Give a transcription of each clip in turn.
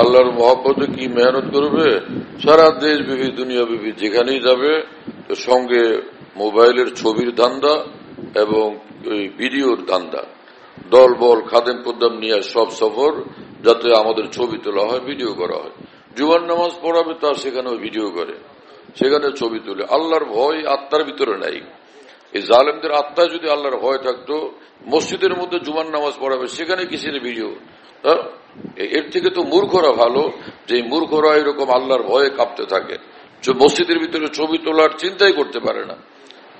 আল্লাহর মহব্বতে কি মেহনত করবে, সারা দেশ বিবি দুনিয়া বিবি যেখানেই যাবে তো সঙ্গে মোবাইলের ছবির ধান্দা এবং ওই ভিডিওর ধান্দা, দল বল খাদেম কদ্দাম নিয়ে সব সফর, যাতে আমাদের ছবি তোলা হয়, ভিডিও করা হয়। জুমার নামাজ পড়াবে তার সেখানেও ভিডিও করে, সেখানে ছবি তুলে। আল্লাহর ভয় আত্মার ভিতরে নাই। এই জালেমদের আত্মায় যদি আল্লাহর ভয় থাকতো, মসজিদের মধ্যে জুমার নামাজ পড়াবে, সেখানে কিসের ভিডিও? এর থেকে তো মূর্খরা ভালো, যে মূর্খরা এরকম আল্লাহর ভয়ে কাঁপতে থাকে, মসজিদের ভিতরে ছবি তোলার চিন্তাই করতে পারে না।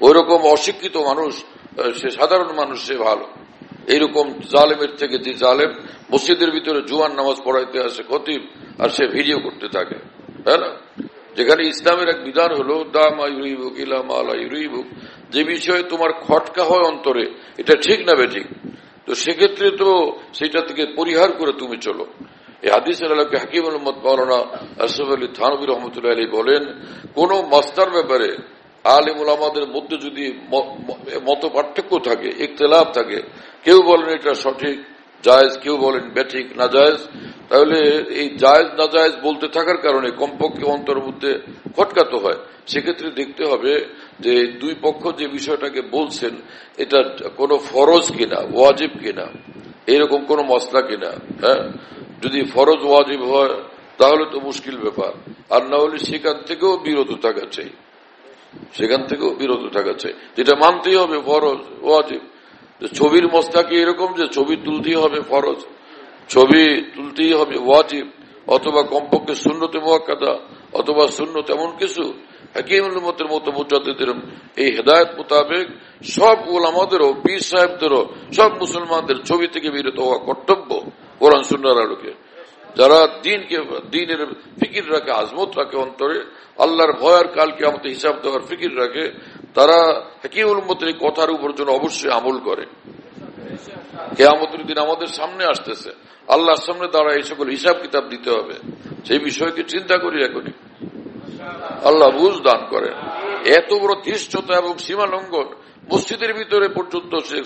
ওই রকম অশিক্ষিত মানুষ, সে সাধারণ মানুষ, সে ভালো। এইরকম জালেমের থেকে যে জালেম মসজিদের ভিতরে জুমার নামাজ পড়াইতে আসে খতিব, আর সে ভিডিও করতে থাকে, তাই না? যেখানে ইসলামের এক বিধান হলো দামা ইউরিবুক ইলা মালা ইউরিবুক, যে বিষয়ে তোমার খটকা হয় অন্তরে, এটা ঠিক না বেঠিক, তো সেক্ষেত্রে তো সেটা থেকে পরিহার করে তুমি চলো। এই হাদিসের আলোকে হাকিম মোহাম্মদ মাওলানা আশরাফ আলী থানভী রহমতুল্লাহ আলী বলেন, কোন মাসলার ব্যাপারে আলেম উলামাদের মধ্যে যদি মত পার্থক্য থাকে, ইখতিলাফ থাকে, কেউ বলেন এটা সঠিক জায়েজ, কেউ বলেন বেঠিক না জায়েজ, তাহলে এই জায়েজ না জায়েজ বলতে থাকার কারণে কমপক্ষে অন্তরের মধ্যে খটকাতে হয়। সেক্ষেত্রে দেখতে হবে যে দুই পক্ষ যে বিষয়টাকে বলছেন এটা কোনো ফরজ কিনা, ওয়াজিব কিনা, এরকম কোন মসলা কিনা। হ্যাঁ, যদি ফরজ ওয়াজিব হয় তাহলে তো মুশকিল ব্যাপার, আর না হলে সেখান থেকেও বিরত থাকা চাই, সেখান থেকেও বিরত থাকা চাই, যেটা মানতেই হবে ফরজ ওয়াজিব। ছবির মসলা কি এরকম যে ছবি তুলতেই হবে ফরজ, ছবি তুলতেই হবে ওয়াজিব, অথবা কমপক্ষে সুন্নতে মুআক্কাদা অথবা সুন্নত এমন কিছু? হাকিমুল উম্মতের মতো মুজাদ্দিদের এই হেদায়েত মোতাবেক সব উলামাদেরও, পীর সাহেবদেরও, সব মুসলমানদের ছবি থেকে বিরত হওয়া কর্তব্য কোরআন সুন্নাহর আলোকে। যারা দ্বীনের ফিকির রাখে, আজমত রাখে অন্তরে, আল্লাহর ভয় আর কাল কিয়ামতে হিসাব দেওয়ার ফিকির রাখে, তারা হাকিমুল উম্মতের কথার উপর জন্য অবশ্যই আমল করে। কিয়ামতের দিন আমাদের সামনে আসতেছে, আল্লাহর সামনে দাঁড়ায় এই সকল হিসাব কিতাব দিতে হবে, সেই বিষয়কে চিন্তা করি এখনই। আল্লাহ বুঝ দান করেন। এত বড় ধৃষ্টতা এবং সীমা লঙ্ঘন, মসজিদের ভিতরে পর্যন্ত সে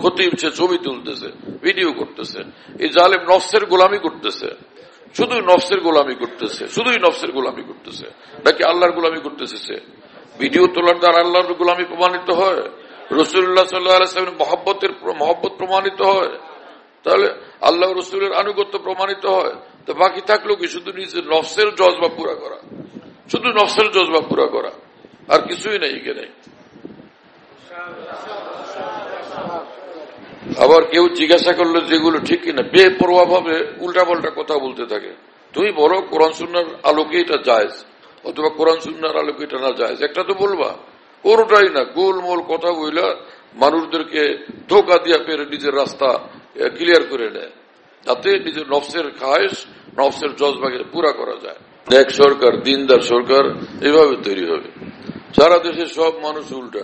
খতিব সে ছবি তুলতেছে, ভিডিও করতেছে। এই জালেম নফসের গোলামি করতেছে, শুধুই নফসের গোলামি করতেছে, শুধুই নফসের গোলামি করতেছে, নাকি আল্লাহর গোলামি করতেছে? সে ভিডিও তোলার দ্বারা আল্লাহর গোলামি প্রমাণিত হয়, রাসূলুল্লাহ সাল্লাল্লাহু আলাইহি ওয়াসাল্লামের মহব্বত প্রমাণিত হয়, তাহলে আল্লাহ রাসূলের আনুগত্য প্রমাণিত হয়। তো বাকি থাকলো কি? শুধু নিজের নফসের জজবা পুরা করা, শুধু নফসের জজবা পুরা করা, আর কিছুই নেই এখানে। আবার কেউ জিজ্ঞাসা করলো যেগুলো ঠিক কিনা, বেপরোয়া ভাবে উল্টা পাল্টা কথা বলতে থাকে। তুমি বলো কোরআন সুন্নাহর আলোকে এটা জায়েজ, অথবা কোরআন সুন্নাহর আলোকে এটা না জায়েজ, একটা তো বলবা। কোনটাই না, গোলমোল কথা বইলা মানুষদেরকে ধোকা দিয়া পেরে নিজের রাস্তা ক্লিয়ার করে নেয়, যাতে নিজের নফসের খায়েশ, নফসের জজবাকে পুরা করা যায়। এক সরকার, দিনদার সরকার এভাবে তৈরি হবে। সারা দেশের সব মানুষ উল্টা,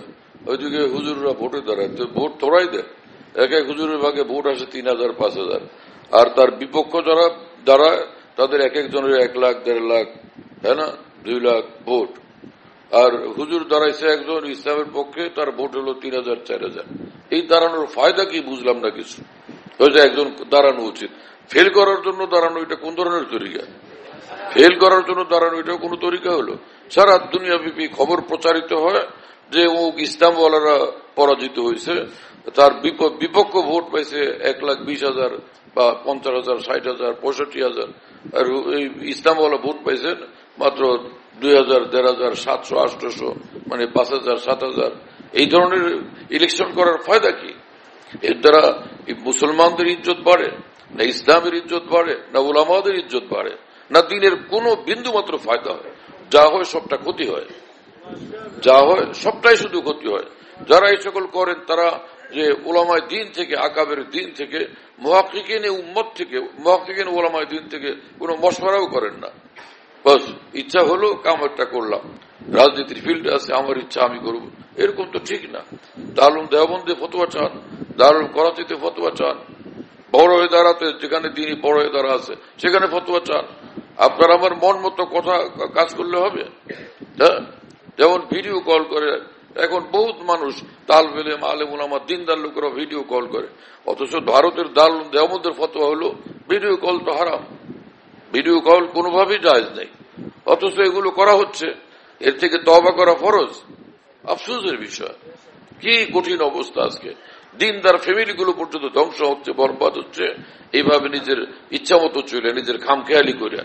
ওইদিকে হুজুররা ভোটে দাঁড়ায়, তো ভোট তোরাই দেয়। এক এক হুজুরের ভাগে ভোট আসে 3000, 5000, আর তার বিপক্ষ যারা দাঁড়ায় তাদের এক একজনের 1 লাখ, 1.5 লাখ, হ্যাঁ না, 2 লাখ ভোট। আর হুজুর দাঁড়াইছে একজন ইসলামের পক্ষে, তার ভোট হলো 3000, 4000। এই দাঁড়ানোর ফায়দা কি বুঝলাম না কিছু। একজন দাঁড়ানো উচিত, ফেল করার জন্য দাঁড়ানো, এটা কোন ধরনের তরিকা? ফেল করার জন্য দাঁড়ানো এটা কোন তরিকা হলো? সারা দুনিয়াব্যাপী খবর প্রচারিত হয় যে ও ইসলামওয়ালারা পরাজিত হয়েছে, তার বিপক্ষ ভোট পাইছে 1,20,000 বা 50,000, 60,000, 65,000, আর এই ইসলামওয়ালা ভোট পাইছেন মাত্র 2,000, 1,500, 700, 800, মানে 5,000, 7,000। এই ধরনের ইলেকশন করার ফায়দা কি? এর দ্বারা মুসলমানদের ইজ্জত বাড়ে না, ইসলামের ইজ্জত বাড়ে না, উলামাদের ইজ্জত বাড়ে না, দিনের কোন বিন্দু মাত্র ফায়দা হয়? যা হয় সবটা ক্ষতি হয়, যা হয় সবটাই শুধু ক্ষতি হয়। যারা এই সকল করেন তারা যে উলামায়ে দ্বীন থেকে, আকাবের দ্বীন থেকে, মুহাক্কিকিনে উম্মত থেকে, মুহাক্কিকিনে উলামায়ে দ্বীন থেকে কোনো মশওয়ারাও করেন না। বাস ইচ্ছা হলো কাম একটা করলাম, রাজনীতির ফিল্ডে আছে, আমার ইচ্ছা আমি করব, এরকম তো ঠিক না। দারুল দেওবন্দে ফতোয়া চান, দারুল করাচিতে ফতোয়া চান, বড় ইদারাতে যেখানে তিনি বড় ইদারা আছে সেখানে ফতোয়া চান। আপনার আমার মন মতো কথা কাজ করলে হবে? হ্যাঁ, যেমন ভিডিও কল করে এখন বহুত মানুষ, তালবে ইলম, আলেম উলামা, দিনদার লোকেরা ভিডিও কল করে, অথচ ভারতের দারুল দেওবন্দের ফতোয়া হলো ভিডিও কল তো হারাম। ভিডিও কল কোনোভাবেই জায়েজ নেই, অথচ এগুলো করা হচ্ছে। এর থেকে তওবা করা ফরজ। আফসোসের বিষয়, কি কঠিন অবস্থা আজকে। দিনদার ফ্যামিলিগুলো পর্যন্ত ধ্বংস হচ্ছে, বরবাদ হচ্ছে, এইভাবে নিজের ইচ্ছা মতো চলে, নিজের খামখেয়ালি করে।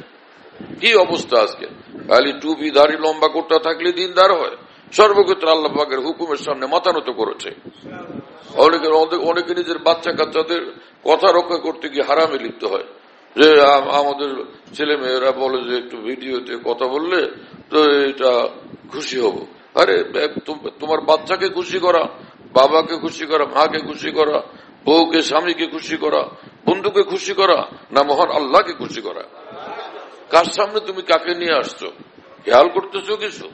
কি অবস্থা আজকে। খালি টুপি দাড়ি লম্বা করতে থাকলে দিনদার হয়? সর্বক্ষেত্রে আল্লাহ পাকের হুকুমের সামনে মাথা নত করেছে। অনেকে নিজের বাচ্চা কাচ্চাদের কথা রক্ষা করতে গিয়ে হারামে লিপ্ত হয়, যে আমাদের ছেলে মেয়েরা বলে যে একটু ভিডিওতে কথা বললে তো এটা খুশি হব। আরে তোমার বাচ্চাকে খুশি করা, বাবাকে খুশি করা, মাকে খুশি করা, বউকে স্বামীকে খুশি করা, বন্ধুকে খুশি করা, না মহান আল্লাহকে খুশি করা? কার সামনে তুমি কাকে নিয়ে আসছো খেয়াল করতেছো কিছু?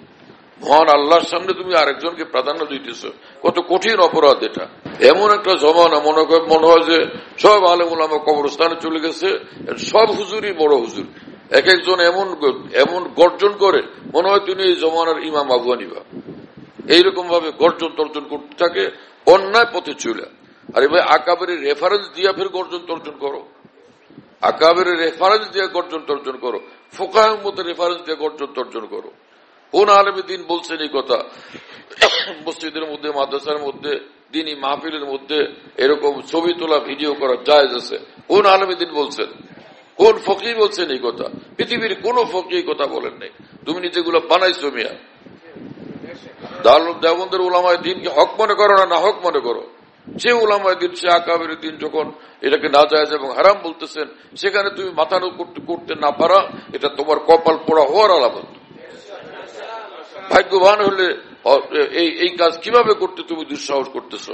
মহান আল্লাহর সামনে তুমি আরেকজনকে প্রাধান্য দিতেছ। কত কঠিন অপরাধ এটা। এমন একটা জমানা মনে হয় যে সব আলেম ওলামা কবরস্থানে চলে গেছে, সব হুজুরই বড় হুজুর। এক একজন এমন গর্জন করে মনে হয় তিনি এই জমানার ইমাম আবু হানিফা। এইরকম ভাবে গর্জন তর্জন করতে থাকে অন্যায় পথে চলে। আর এবার আকাবের রেফারেন্স দিয়ে ফের গর্জন তর্জন করো, আকাবের রেফারেন্স দিয়ে গর্জন তর্জন করো, ফোকাহের মতো রেফারেন্স দিয়ে গর্জন তর্জন করো। কোন আলেমে দিন বলছেন এই কথা? মসজিদের মধ্যে, মাদ্রাসার মধ্যে, দিনই মাহফিলের মধ্যে এরকম ছবি তোলা ভিডিও করা জায়েজ আছে? কোন আলেমে দিন বলছেন? কোন ফকিহ বলছেন এই কথা? পৃথিবীর কোন ফকিহ কথা বলেন নাই। তুমি নিজেগুলো বানাইছো মিয়া। দেওবন্দের উলামায়ে দিনকে হক মনে করো না হক মনে করো? সে উলামায়ে দিন, সে আকাবের দিন যখন এটাকে না জায়েজ এবং হারাম বলতেছেন, সেখানে তুমি মাথা করতে না পারা, এটা তোমার কপাল পোড়া হওয়ার আলামত। ভাগ্যবান হলে এই কাজ কিভাবে করতে তুমি দুঃসাহস করতেছ?